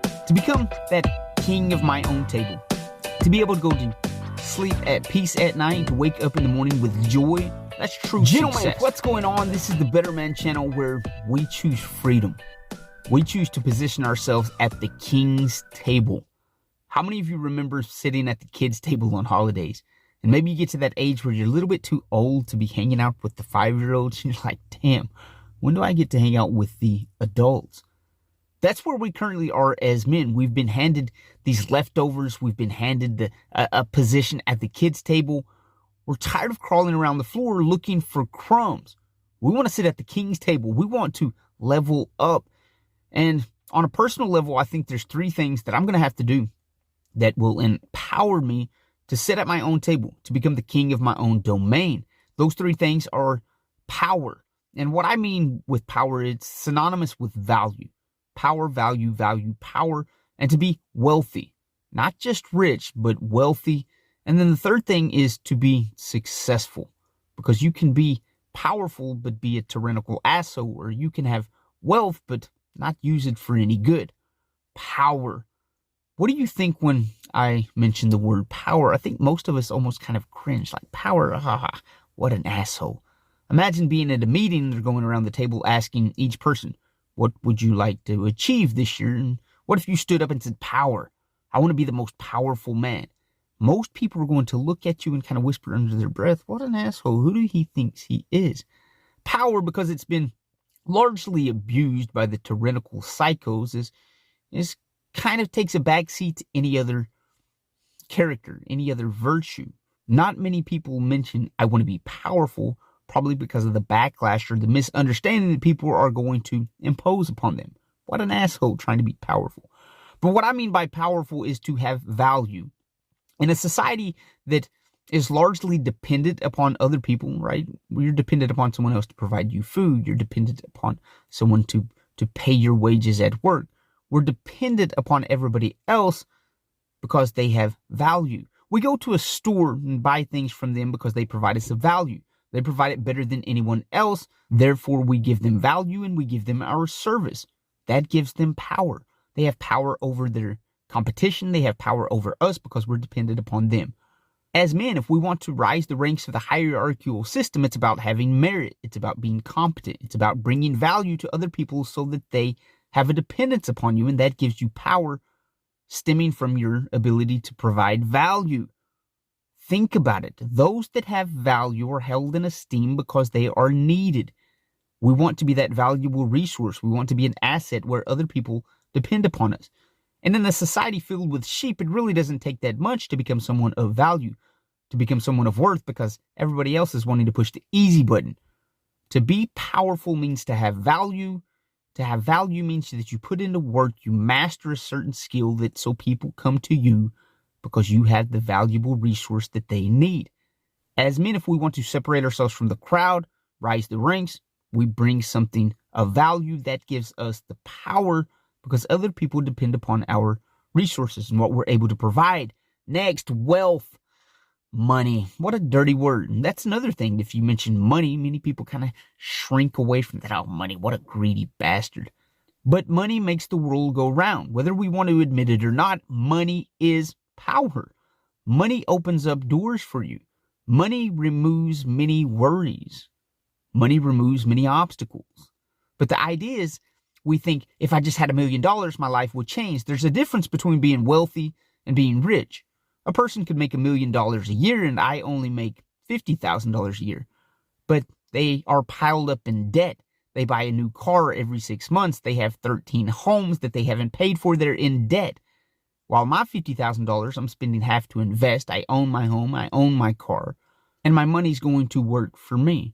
To become that king of my own table. To be able to go to sleep at peace at night, to wake up in the morning with joy. That's true Gentlemen, success. what's going on? This is the Better Man channel where we choose freedom. We choose to position ourselves at the king's table. How many of you remember sitting at the kids' table on holidays? And maybe you get to that age where you're a little bit too old to be hanging out with the 5-year-olds. And you're like, damn, when do I get to hang out with the adults? That's where we currently are as men. We've been handed these leftovers. We've been handed a position at the kids' table. We're tired of crawling around the floor looking for crumbs. We want to sit at the king's table. We want to level up. And on a personal level, I think there's 3 things that I'm going to have to do that will empower me to sit at my own table, to become the king of my own domain. Those 3 things are power. And what I mean with power, it's synonymous with value. Power, value, value, power, and to be wealthy. Not just rich, but wealthy. And then the 3rd thing is to be successful. Because you can be powerful, but be a tyrannical asshole. Or you can have wealth, but not use it for any good. Power. What do you think when I mention the word power? I think most of us almost kind of cringe. Like, power, what an asshole. Imagine being at a meeting and they're going around the table asking each person, what would you like to achieve this year? And what if you stood up and said, power? I want to be the most powerful man. Most people are going to look at you and kind of whisper under their breath, what an asshole. Who do he thinks he is? Power, because it's been largely abused by the tyrannical psychos, is kind of takes a backseat to any other character, any other virtue. Not many people mention, I want to be powerful, probably because of the backlash or the misunderstanding that people are going to impose upon them. What an asshole trying to be powerful. But what I mean by powerful is to have value. In a society that is largely dependent upon other people, right? You're dependent upon someone else to provide you food. You're dependent upon someone to pay your wages at work. We're dependent upon everybody else because they have value. We go to a store and buy things from them because they provide us a value. They provide it better than anyone else. Therefore, we give them value and we give them our service. That gives them power. They have power over their competition. They have power over us because we're dependent upon them. As men, if we want to rise the ranks of the hierarchical system, it's about having merit. It's about being competent. It's about bringing value to other people so that they have a dependence upon you, and that gives you power stemming from your ability to provide value. Think about it. Those that have value are held in esteem because they are needed. We want to be that valuable resource. We want to be an asset where other people depend upon us. And in a society filled with sheep, it really doesn't take that much to become someone of value, to become someone of worth, because everybody else is wanting to push the easy button. To be powerful means to have value. To have value means that you put into work, you master a certain skill that so people come to you because you have the valuable resource that they need. As men, if we want to separate ourselves from the crowd, rise the ranks, we bring something of value that gives us the power because other people depend upon our resources and what we're able to provide. Next, wealth. Money. What a dirty word. And that's another thing. If you mention money, many people kind of shrink away from that. Oh, money, what a greedy bastard. But money makes the world go round. Whether we want to admit it or not, money is power. Money opens up doors for you. Money removes many worries. Money removes many obstacles. But the idea is, we think if I just had $1 million, my life would change. There's a difference between being wealthy and being rich. A person could make $1 million a year and I only make $50,000 a year. But they are piled up in debt. They buy a new car every 6 months. They have 13 homes that they haven't paid for. They're in debt. While my $50,000, I'm spending half to invest. I own my home. I own my car. And my money's going to work for me.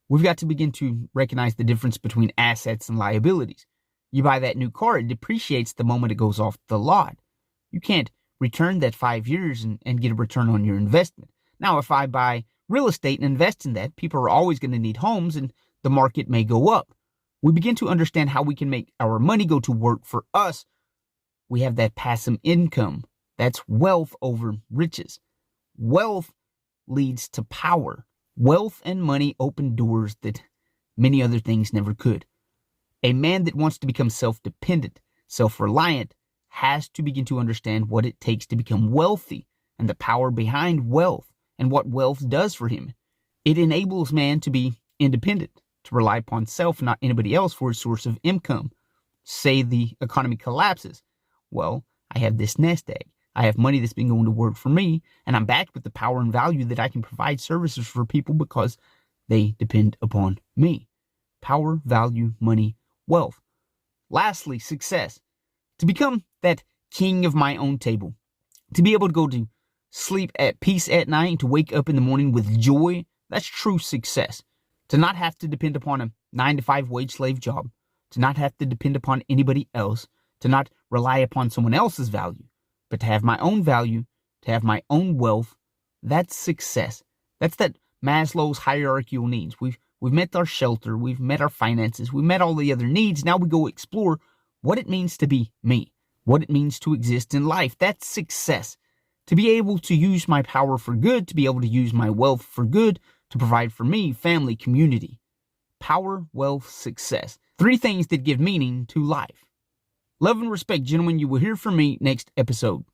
We've got to begin to recognize the difference between assets and liabilities. You buy that new car, it depreciates the moment it goes off the lot. You can't return that 5 years and get a return on your investment. Now, if I buy real estate and invest in that, people are always going to need homes and the market may go up. We begin to understand how we can make our money go to work for us. We have that passive income. That's wealth over riches. Wealth leads to power. Wealth and money open doors that many other things never could. A man that wants to become self-dependent, self-reliant, has to begin to understand what it takes to become wealthy and the power behind wealth and what wealth does for him. It enables man to be independent, to rely upon self, not anybody else, for a source of income. Say the economy collapses. Well, I have this nest egg. I have money that's been going to work for me, and I'm backed with the power and value that I can provide services for people because they depend upon me. Power, value, money, wealth. Lastly, success. To become that king of my own table. To be able to go to sleep at peace at night and to wake up in the morning with joy. That's true success. To not have to depend upon a 9-to-5 wage slave job. To not have to depend upon anybody else. To not rely upon someone else's value. But to have my own value, to have my own wealth, that's success. That's that Maslow's hierarchical needs. We've met our shelter, we've met our finances, we've met all the other needs. Now we go explore what it means to be me, what it means to exist in life. That's success. To be able to use my power for good, to be able to use my wealth for good, to provide for me, family, community. Power, wealth, success. 3 things that give meaning to life. Love and respect, gentlemen. You will hear from me next episode.